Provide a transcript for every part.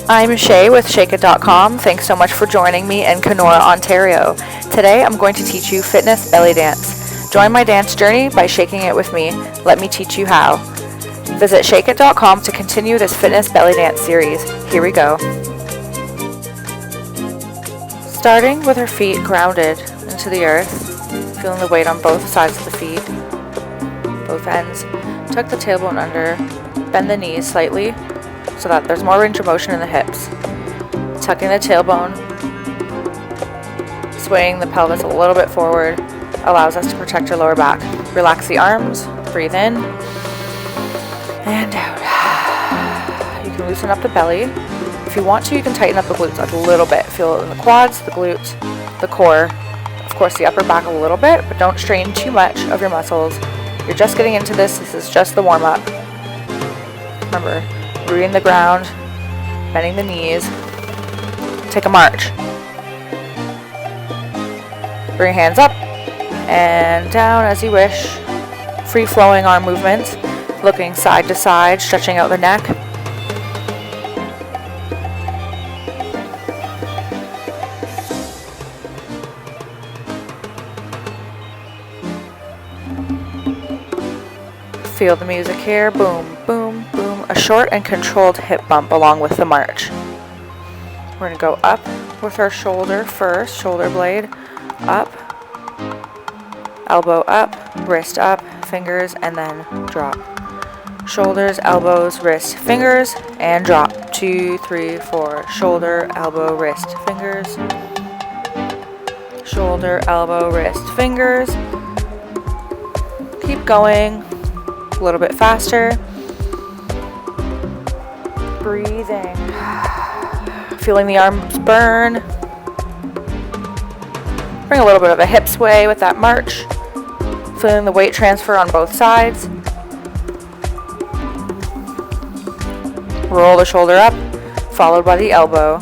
I'm Chay with shakeit.com. Thanks so much for joining me in Kenora, Ontario. Today I'm going to teach you fitness belly dance. Join my dance journey by shaking it with me. Let me teach you how. Visit shakeit.com to continue this fitness belly dance series. Here we go. Starting with her feet grounded into the earth, feeling the weight on both sides of the feet, both ends. Tuck the tailbone under, bend the knees slightly so that there's more range of motion in the hips. Tucking the tailbone, swaying the pelvis a little bit forward allows us to protect your lower back. Relax the arms, breathe in and out. You can loosen up the belly. If you want to, you can tighten up the glutes a little bit. Feel it in the quads, the glutes, the core, of course the upper back a little bit, but don't strain too much of your muscles. You're just getting into this. This is just the warm-up. Remember, rooting the ground, bending the knees. Take a march. Bring your hands up and down as you wish. Free-flowing arm movements, looking side to side, stretching out the neck. Feel the music here. Boom, boom, boom. A short and controlled hip bump along with the march. We're going to go up with our shoulder first, shoulder blade up, elbow up, wrist up, fingers, and then drop. Shoulders, elbows, wrist, fingers, and drop. 2, 3, 4. Shoulder, elbow, wrist, fingers. Shoulder, elbow, wrist, fingers. Keep going. A little bit faster. Breathing. Feeling the arms burn. Bring a little bit of a hip sway with that march. Feeling the weight transfer on both sides. Roll the shoulder up, followed by the elbow.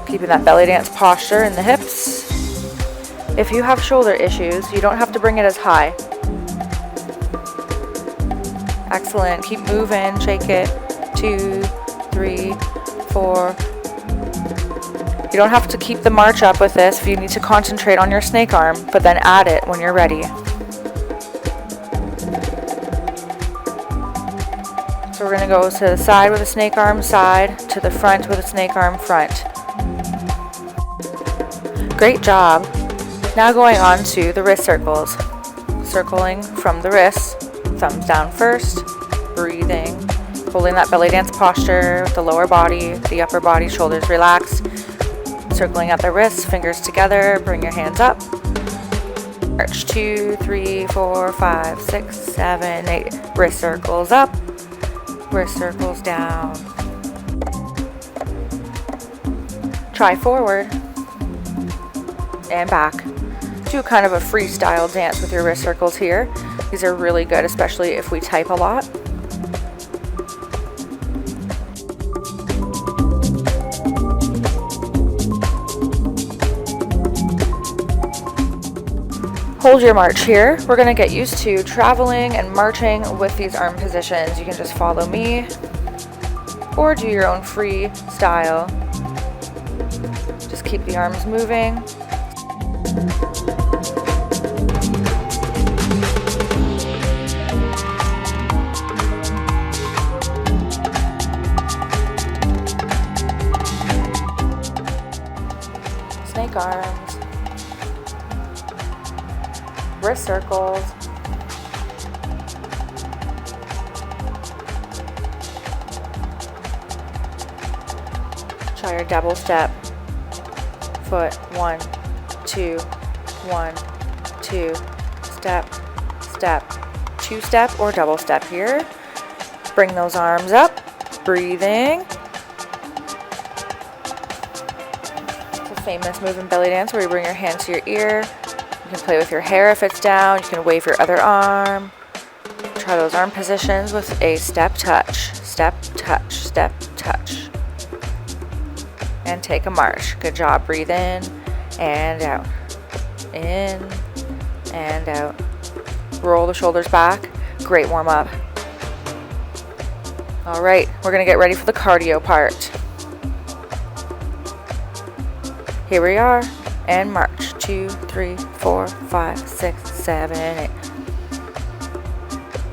Keeping that belly dance posture in the hips. If you have shoulder issues, you don't have to bring it as high. Excellent. Keep moving. Shake it. 2, 3, 4. You don't have to keep the march up with this if you need to concentrate on your snake arm, but then add it when you're ready. So we're going to go to the side with a snake arm, side, to the front with a snake arm, front. Great job. Now going on to the wrist circles. Circling from the wrists. Thumbs down first, breathing, holding that belly dance posture with the lower body, the upper body, shoulders relaxed, circling at the wrists, fingers together, bring your hands up, march 2, 3, 4, 5, 6, 7, 8, wrist circles up, wrist circles down. Try forward and back. Do kind of a freestyle dance with your wrist circles here. These are really good, especially if we type a lot. Hold your march here. We're going to get used to traveling and marching with these arm positions. You can just follow me or do your own free style. Just keep the arms moving. Snake arms, wrist circles, try your double step, foot, 1, 2, 1, 2, step, step, 2 step or double step here. Bring those arms up, breathing. Famous move in belly dance where you bring your hand to your ear. You can play with your hair if it's down. You can wave your other arm. Try those arm positions with a step touch, step touch, step touch. And take a march. Good job. Breathe in and out. In and out. Roll the shoulders back. Great warm up. All right, we're gonna get ready for the cardio part. Here we are, and march. 2, 3, 4, 5, 6, 7, 8.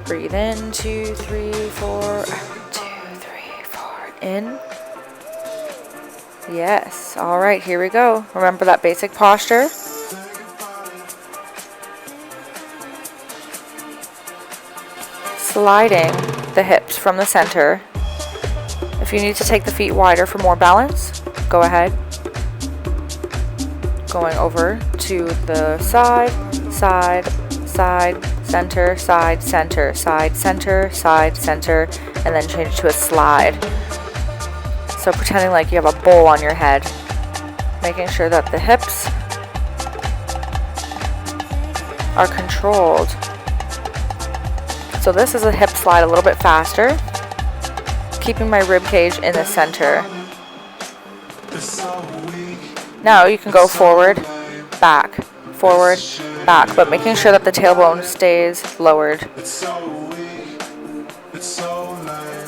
Breathe in, 2, 3, 4, out, 2, 3, 4, in. Yes, all right, here we go. Remember that basic posture. Sliding the hips from the center. If you need to take the feet wider for more balance, go ahead. Going over to the side, side, side, center, side, center, side, center, side, center, and then change to a slide. So pretending like you have a bowl on your head, making sure that the hips are controlled. So this is a hip slide a little bit faster, keeping my rib cage in the center. Now you can go forward, back, but making sure that the tailbone stays lowered.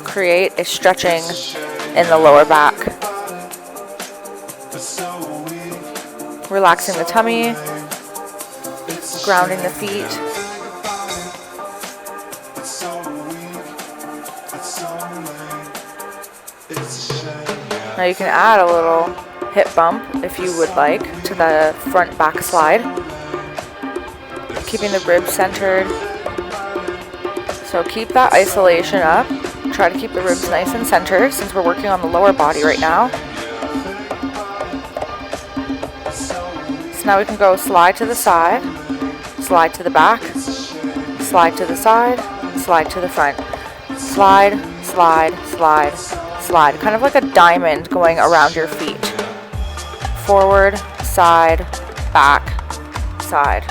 Create a stretching in the lower back. Relaxing the tummy, grounding the feet. Now you can add a little hip bump if you would like to the front back slide, keeping the ribs centered. So keep that isolation up. Try to keep the ribs nice and centered since we're working on the lower body right now. So now we can go slide to the side, slide to the back, slide to the side, slide to the front. Slide, slide, slide, slide. Kind of like a diamond going around your feet. Forward, side, back, side.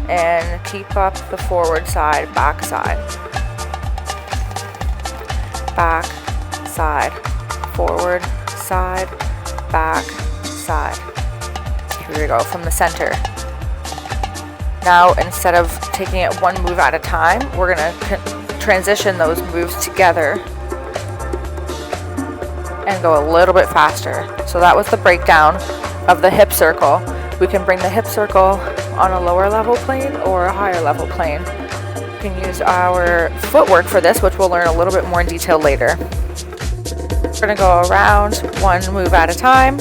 And keep up the forward side, back side. Back, side, forward, side, back, side. Here we go, from the center. Now, instead of taking it one move at a time, we're gonna transition those moves together and go a little bit faster. So that was the breakdown of the hip circle. We can bring the hip circle on a lower level plane or a higher level plane. We can use our footwork for this, which we'll learn a little bit more in detail later. We're gonna go around one move at a time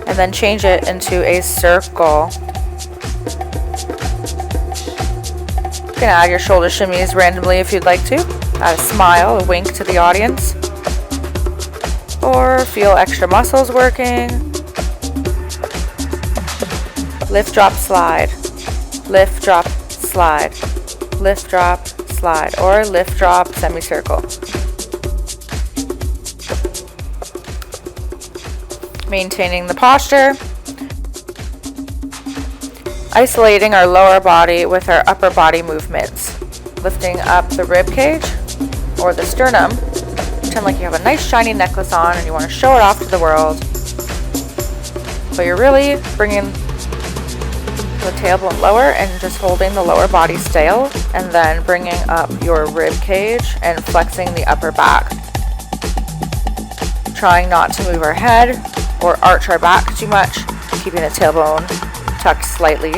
and then change it into a circle. You can add your shoulder shimmies randomly if you'd like to. Add a smile, a wink to the audience. Or feel extra muscles working. Lift, drop, slide. Lift, drop, slide. Lift, drop, slide. Or lift, drop, semicircle. Maintaining the posture. Isolating our lower body with our upper body movements. Lifting up the rib cage or the sternum. Pretend like you have a nice shiny necklace on and you want to show it off to the world. But you're really bringing the tailbone lower and just holding the lower body still, and then bringing up your rib cage and flexing the upper back. Trying not to move our head or arch our back too much, keeping the tailbone tucked slightly.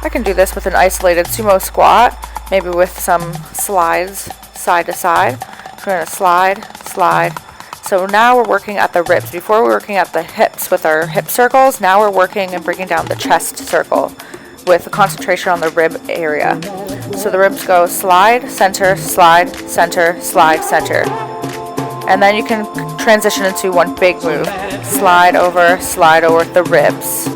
I can do this with an isolated sumo squat, maybe with some slides side to side. So we're going to slide, slide. So now we're working at the ribs. Before we were working at the hips with our hip circles, now we're working and bringing down the chest circle with a concentration on the rib area. So the ribs go slide, center, slide, center, slide, center. And then you can transition into one big move. Slide over the ribs.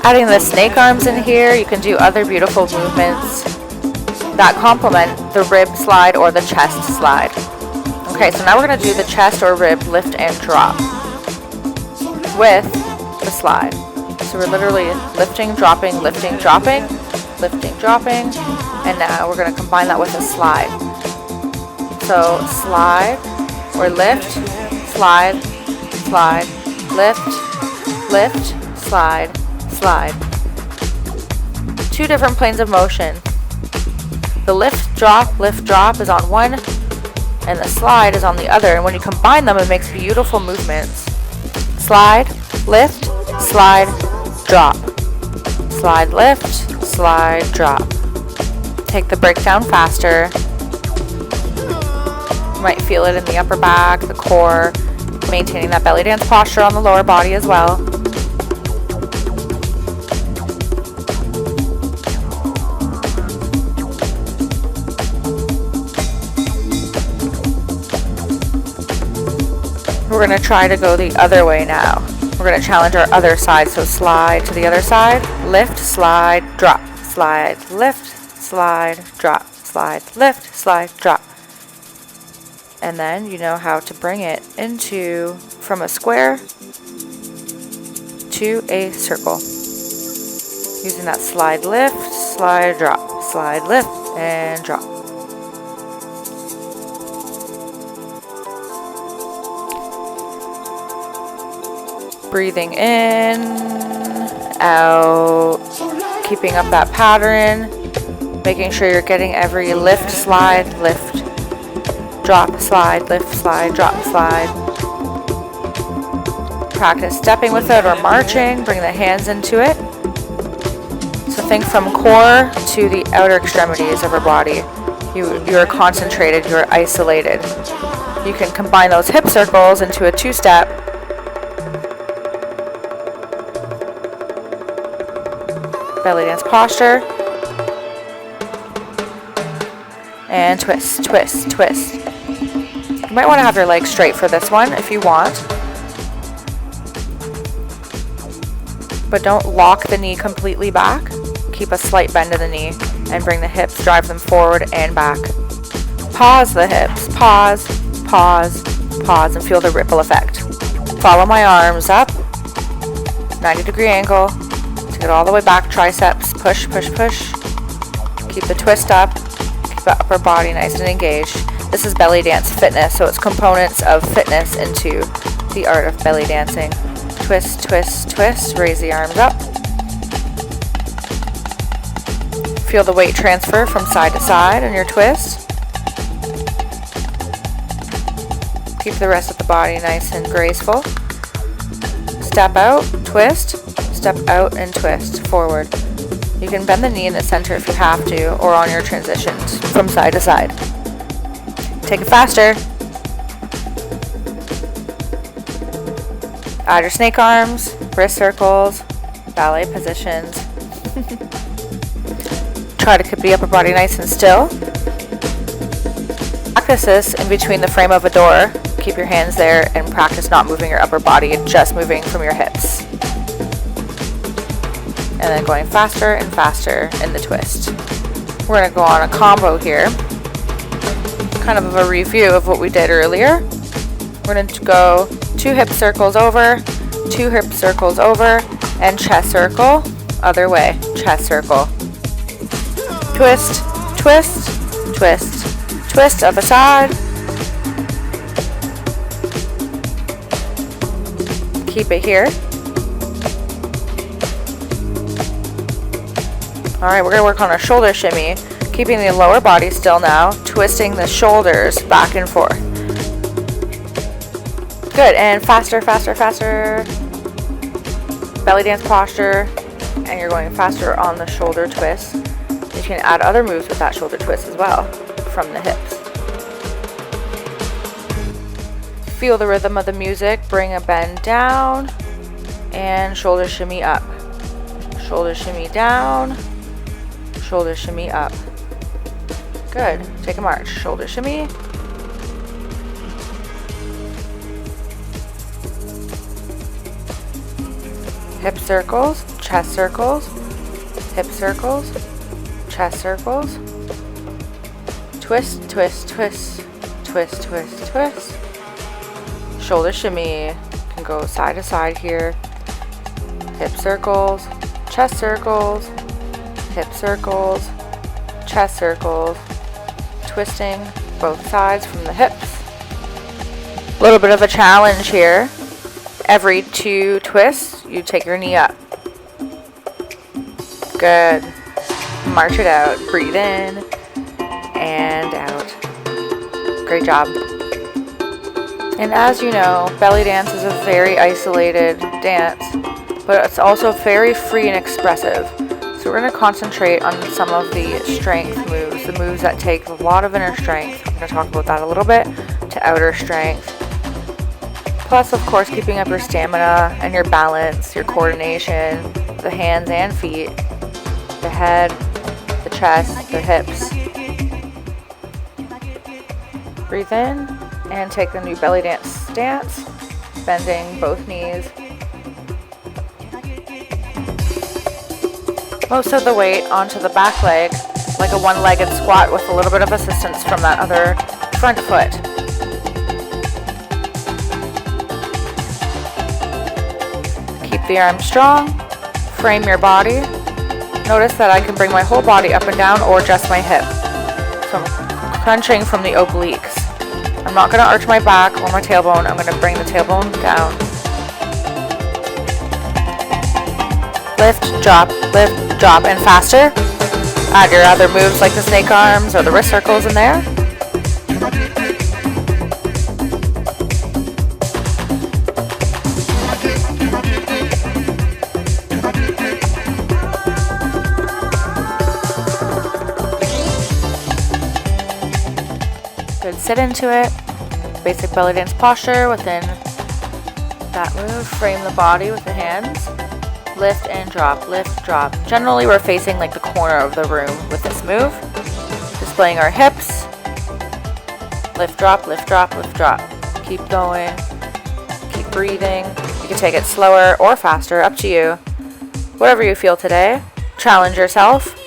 Adding the snake arms in here, you can do other beautiful movements that complement the rib slide or the chest slide. Okay, so now we're going to do the chest or rib lift and drop with the slide. So we're literally lifting, dropping, lifting, dropping, lifting, dropping, and now we're going to combine that with a slide. So slide or lift, slide, slide, lift, lift, slide, slide. Two different planes of motion. The lift, drop is on one, and the slide is on the other. And when you combine them, it makes beautiful movements. Slide, lift, slide, drop. Slide, lift, slide, drop. Take the breakdown faster. You might feel it in the upper back, the core, maintaining that belly dance posture on the lower body as well. We're going to try to go the other way now. We're going to challenge our other side. So slide to the other side, lift, slide, drop, slide, lift, slide, drop, slide, lift, slide, drop. And then you know how to bring it into from a square to a circle. Using that slide, lift, slide, drop, slide, lift, and drop. Breathing in, out, keeping up that pattern, making sure you're getting every lift, slide, lift, drop, slide, lift, slide, drop, slide. Practice stepping with it or marching, bring the hands into it. So think from core to the outer extremities of our body. You're concentrated, you're isolated. You can combine those hip circles into a two-step. Belly dance posture. And twist, twist, twist. You might want to have your legs straight for this one if you want. But don't lock the knee completely back. Keep a slight bend in the knee and bring the hips, drive them forward and back. Pause the hips, pause, pause, pause, and feel the ripple effect. Follow my arms up, 90-degree angle. Take it all the way back, triceps, push, push, push. Keep the twist up, keep the upper body nice and engaged. This is belly dance fitness, so it's components of fitness into the art of belly dancing. Twist, twist, twist, raise the arms up. Feel the weight transfer from side to side in your twist. Keep the rest of the body nice and graceful. Step out, twist, step out and twist forward. You can bend the knee in the center if you have to, or on your transitions from side to side. Take it faster. Add your snake arms, wrist circles, ballet positions. Try to keep the upper body nice and still. Practice this in between the frame of a door. Keep your hands there and practice not moving your upper body, just moving from your hips. And then going faster and faster in the twist. We're going to go on a combo here. Kind of a review of what we did earlier. We're going to go 2 hip circles over, 2 hip circles over, and chest circle. Other way, chest circle. Twist, twist, twist, twist, other side. Keep it here. Alright, we're going to work on a shoulder shimmy, keeping the lower body still now, twisting the shoulders back and forth. Good, and faster, faster, faster. Belly dance posture, and you're going faster on the shoulder twist. You can add other moves with that shoulder twist as well, from the hips. Feel the rhythm of the music, bring a bend down, and shoulder shimmy up. Shoulder shimmy down, shoulder shimmy up. Good, take a march, shoulder shimmy. Hip circles, chest circles, hip circles, chest circles. Twist, twist, twist, twist, twist, twist. Shoulder shimmy, can go side to side here. Hip circles, chest circles, hip circles, chest circles. Twisting both sides from the hips. A little bit of a challenge here. Every 2 twists, you take your knee up. Good. March it out. Breathe in Great job. And as you know, belly dance is a very isolated dance, but it's also very free and expressive. So we're going to concentrate on some of the strength moves, the moves that take a lot of inner strength. I'm going to talk about that a little bit, to outer strength. Plus, of course, keeping up your stamina and your balance, your coordination, the hands and feet, the head, the chest, the hips. Breathe in and take the new belly dance stance, bending both knees. Most of the weight onto the back leg, like a one-legged squat with a little bit of assistance from that other front foot. Keep the arms strong, frame your body. Notice that I can bring my whole body up and down or just my hip. So I'm crunching from the obliques. I'm not going to arch my back or my tailbone, I'm going to bring the tailbone down. Lift, drop, and faster. Add your other moves like the snake arms or the wrist circles in there. Good, sit into it. Basic belly dance posture within that move. Frame the body with the hands. Lift and drop, lift, drop. Generally, we're facing like the corner of the room with this move. Displaying our hips. Lift, drop, lift, drop, lift, drop. Keep going. Keep breathing. You can take it slower or faster, up to you. Whatever you feel today. Challenge yourself.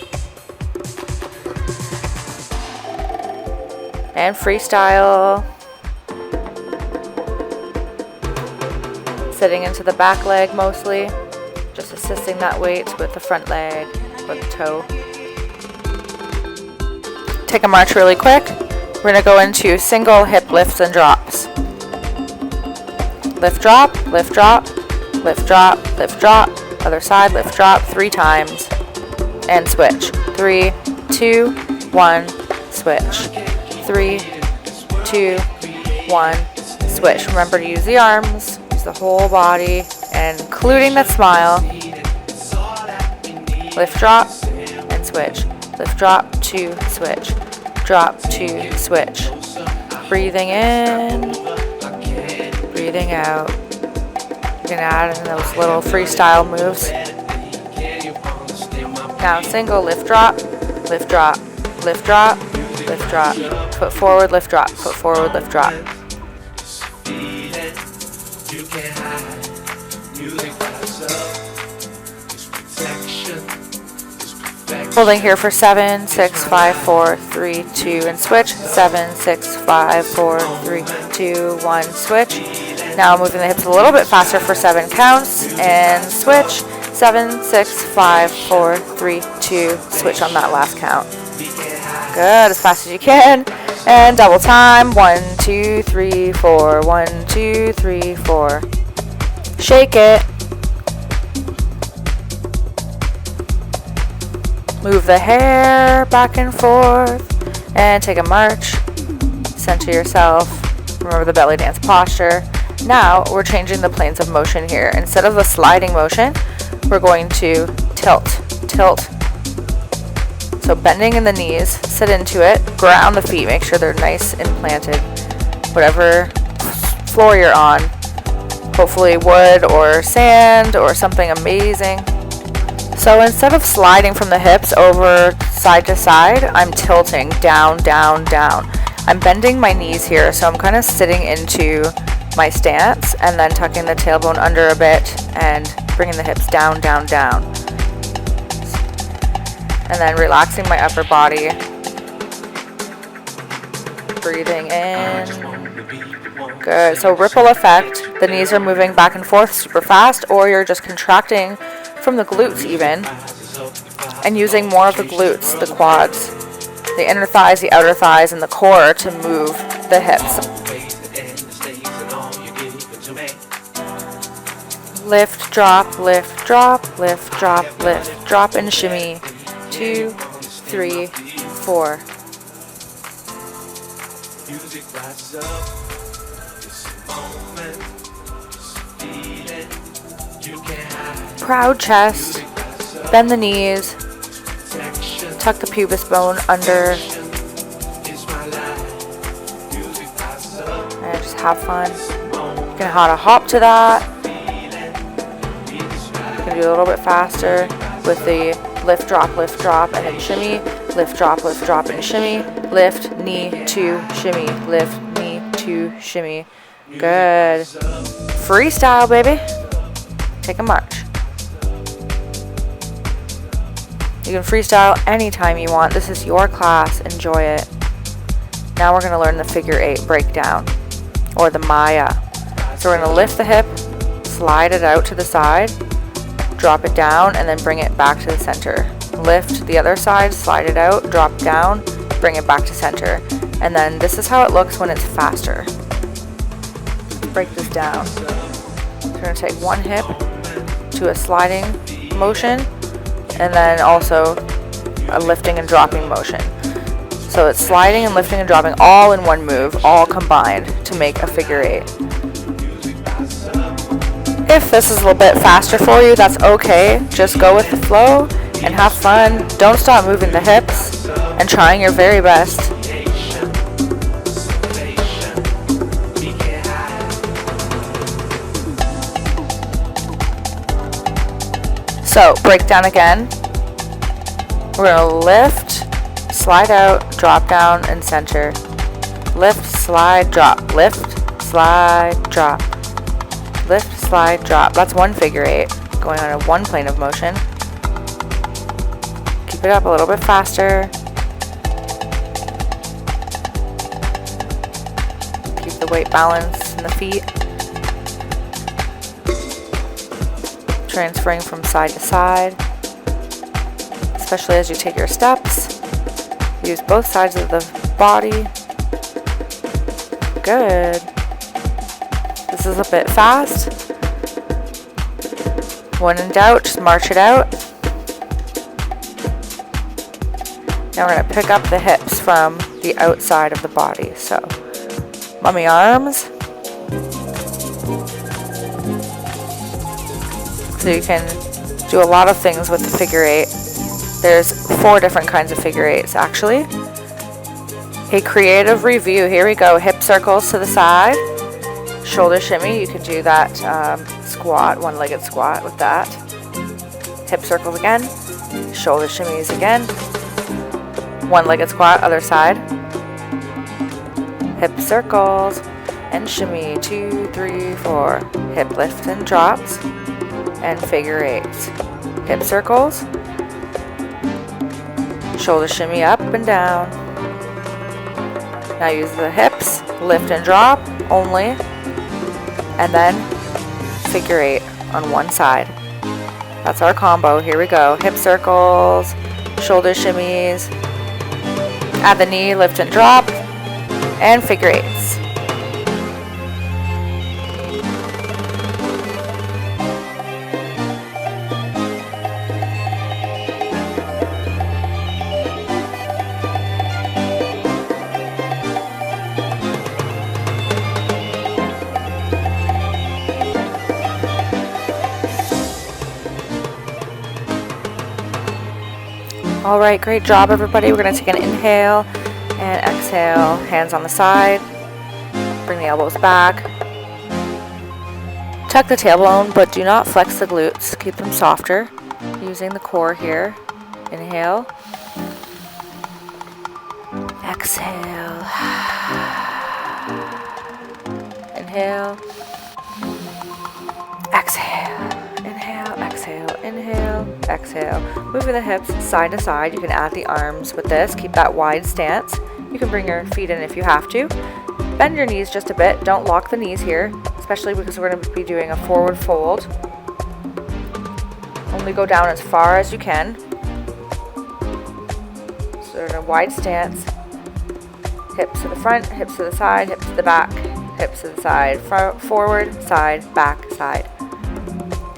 And freestyle. Sitting into the back leg mostly. Just assisting that weight with the front leg or the toe. Take a march really quick. We're going to go into single hip lifts and drops. Lift, drop, lift, drop, lift, drop, lift, drop. Other side, lift, drop 3 times. And switch. 3, 2, 1, switch. 3, 2, 1, switch. Remember to use the arms, use the whole body, and including that smile. Lift, drop, and switch. Lift, drop, 2, switch. Drop, 2, switch. Breathing in, breathing out. You can add in those little freestyle moves. Now single lift, drop, lift, drop, lift, drop, lift, drop. Foot forward, lift, drop, foot forward, lift, drop. Holding here for 7, 6, 5, 4, 3, 2, and switch. 7, 6, 5, 4, 3, 2, 1, switch. Now moving the hips a little bit faster for 7 counts, and switch. 7, 6, 5, 4, 3, 2, switch on that last count. Good, as fast as you can. And double time. 1, 2, 3, 4. 1, 2, 3, 4. Shake it. Move the hair back and forth. And take a march. Center yourself. Remember the belly dance posture. Now we're changing the planes of motion here. Instead of the sliding motion, we're going to tilt. Tilt. So bending in the knees, sit into it, ground the feet, make sure they're nice and planted. Whatever floor you're on, hopefully wood or sand or something amazing. So instead of sliding from the hips over side to side, I'm tilting down, down, down. I'm bending my knees here, so I'm kind of sitting into my stance and then tucking the tailbone under a bit and bringing the hips down, down, down. And then relaxing my upper body. Breathing in. Good. So ripple effect. The knees are moving back and forth super fast, or you're just contracting from the glutes even. And using more of the glutes, the quads, the inner thighs, the outer thighs, and the core to move the hips. Lift, drop, lift, drop, lift, drop, lift, drop, and shimmy. 2, 3, 4. Proud chest, bend the knees, tuck the pubis bone under, and just have fun. You can add a hop to that. You can do a little bit faster with the lift, drop, and then shimmy. Lift, drop, and shimmy. Lift, knee, two, shimmy. Lift, knee, two, shimmy. Good. Freestyle, baby. Take a march. You can freestyle anytime you want. This is your class. Enjoy it. Now we're going to learn the figure 8 breakdown, or the Maya. So we're going to lift the hip, slide it out to the side, drop it down, and then bring it back to the center. Lift the other side, slide it out, drop down, bring it back to center. And then this is how it looks when it's faster. Let's break this down. So we're going to take one hip to a sliding motion, and then also a lifting and dropping motion. So it's sliding and lifting and dropping all in one move, all combined to make a figure 8. If this is a little bit faster for you, that's okay. Just go with the flow and have fun. Don't stop moving the hips and trying your very best. So, break down again. We're going to lift, slide out, drop down, and center. Lift, slide, drop. Lift, slide, drop. Lift, slide, drop. That's one figure 8 going on a one plane of motion. Keep it up a little bit faster. Keep the weight balance in the feet. Transferring from side to side, especially as you take your steps. Use both sides of the body. Good. This is a bit fast. When in doubt, just march it out. Now we're going to pick up the hips from the outside of the body. So, mummy arms. So you can do a lot of things with the figure 8. There's 4 different kinds of figure 8s actually. A creative review. Here we go. Hip circles to the side. Shoulder shimmy. You can do that squat, one-legged squat with that. Hip circles again. Shoulder shimmies again. One-legged squat, other side. Hip circles and shimmy. 2, 3, 4. Hip lifts and drops. And figure 8s. Hip circles. Shoulder shimmy up and down. Now use the hips, lift and drop only. And then figure 8 on one side. That's our combo. Here we go. Hip circles, shoulder shimmies. Add the knee, lift and drop. And figure 8s. All right, great job, everybody. We're going to take an inhale and exhale. Hands on the side. Bring the elbows back. Tuck the tailbone, but do not flex the glutes. Keep them softer. Using the core here. Inhale. Exhale. Inhale. Exhale. Inhale, exhale, inhale, exhale. Moving the hips side to side. You can add the arms with this. Keep that wide stance. You can bring your feet in if you have to. Bend your knees just a bit. Don't lock the knees here, especially because we're going to be doing a forward fold. Only go down as far as you can. So in a wide stance. Hips to the front, hips to the side, hips to the back, hips to the side, forward, side, back, side.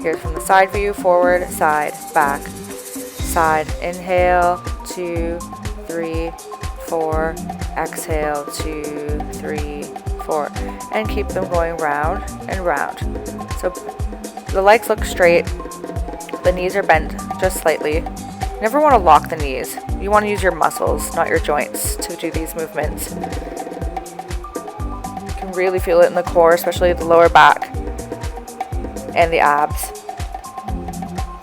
Here's from the side view, forward, side, back, side. Inhale, 2, 3, 4, exhale, 2, 3, 4, and keep them going round and round. So the legs look straight, the knees are bent just slightly. You never want to lock the knees. You want to use your muscles, not your joints, to do these movements. You can really feel it in the core, especially the lower back and the abs,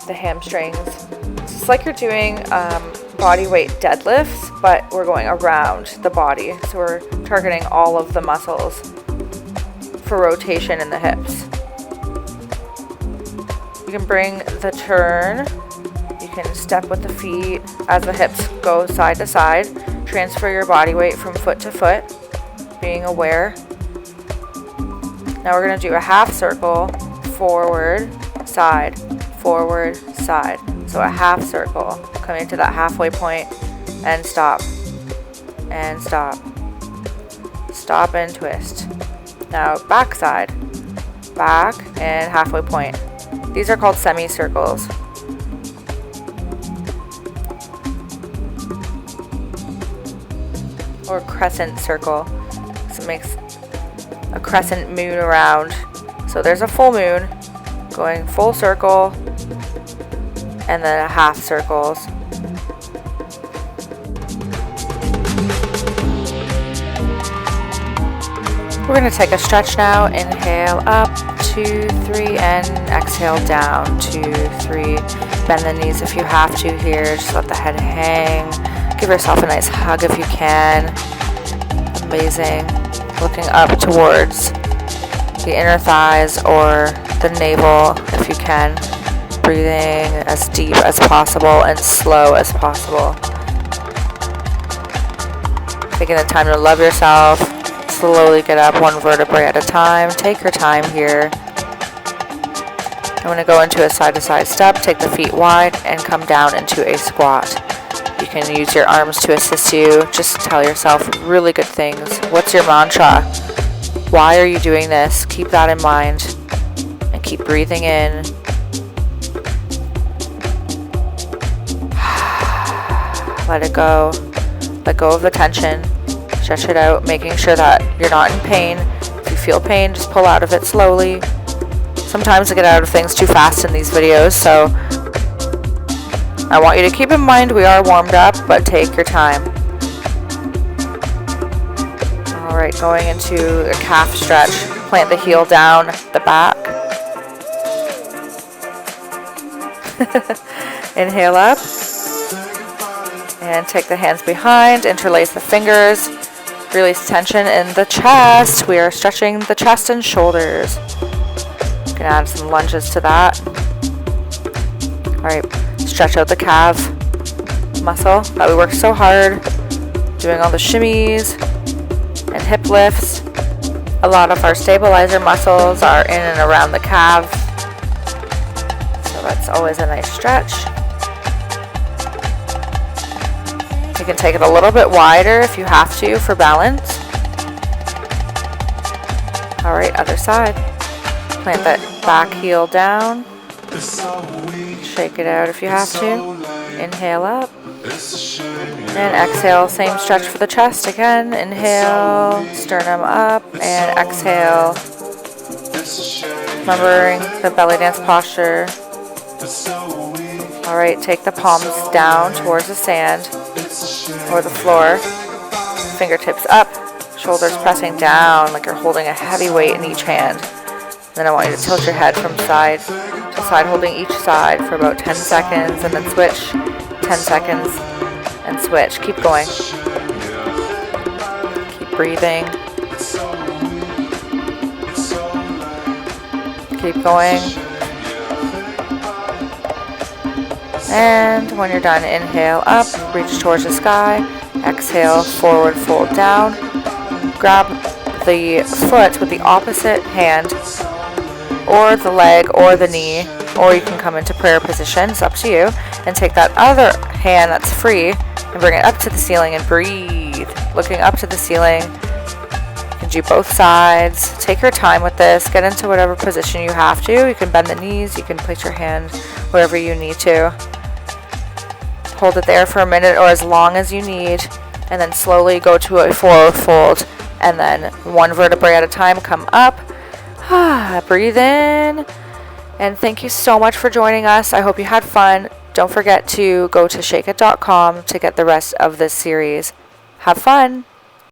the hamstrings. It's like you're doing body weight deadlifts, but we're going around the body. So we're targeting all of the muscles for rotation in the hips. You can bring the turn. You can step with the feet as the hips go side to side. Transfer your body weight from foot to foot, being aware. Now we're going to do a half circle, forward, side, forward, side. So a half circle, coming to that halfway point, and stop, and stop, stop and twist. Now back side, back and halfway point. These are called semicircles. Or crescent circle. So it makes a crescent moon around. So there's a full moon going full circle and then a half circles. We're going to take a stretch now. Inhale up, 2, 3, and exhale down, 2, 3. Bend the knees if you have to here. Just let the head hang. Give yourself a nice hug if you can. Amazing. Looking up towards the inner thighs or the navel if you can. Breathing as deep as possible and slow as possible. Taking the time to love yourself. Slowly get up one vertebrae at a time. Take your time here. I'm going to go into a side-to-side step. Take the feet wide and come down into a squat. You can use your arms to assist you. Just tell yourself really good things. What's your mantra? Why are you doing this? Keep that in mind. And keep breathing in. Let it go. Let go of the tension. Stretch it out, making sure that you're not in pain. If you feel pain, just pull out of it slowly. Sometimes I get out of things too fast in these videos, so I want you to keep in mind we are warmed up, but take your time. Alright, going into a calf stretch. Plant the heel down the back. Inhale up. And take the hands behind, interlace the fingers. Release tension in the chest. We are stretching the chest and shoulders. You can add some lunges to that. Alright, stretch out the calf muscle that we worked so hard doing all the shimmies and hip lifts. A lot of our stabilizer muscles are in and around the calf. So that's always a nice stretch. You can take it a little bit wider if you have to for balance. Alright, other side. Plant that back heel down. Shake it out if you have to. Inhale up. And exhale, same stretch for the chest again. Inhale, sternum up, and exhale. Remembering the belly dance posture. Alright, take the palms down towards the sand or the floor. Fingertips up, shoulders pressing down like you're holding a heavy weight in each hand. Then I want you to tilt your head from side to side, holding each side for about 10 seconds, and then switch. 10 seconds, and switch. Keep going. Keep breathing. Keep going. And when you're done, inhale up, reach towards the sky. Exhale, forward fold down. Grab the foot with the opposite hand, or the leg, or the knee, or you can come into prayer position. It's up to you. And take that other hand that's free and bring it up to the ceiling and breathe. Looking up to the ceiling. You can do both sides. Take your time with this. Get into whatever position you have to. You can bend the knees. You can place your hand wherever you need to. Hold it there for a minute or as long as you need. and then slowly go to a forward fold, and then one vertebrae at a time come up. Breathe in, and thank you so much for joining us. I hope you had fun. Don't forget to go to shakeit.com to get the rest of this series. Have fun.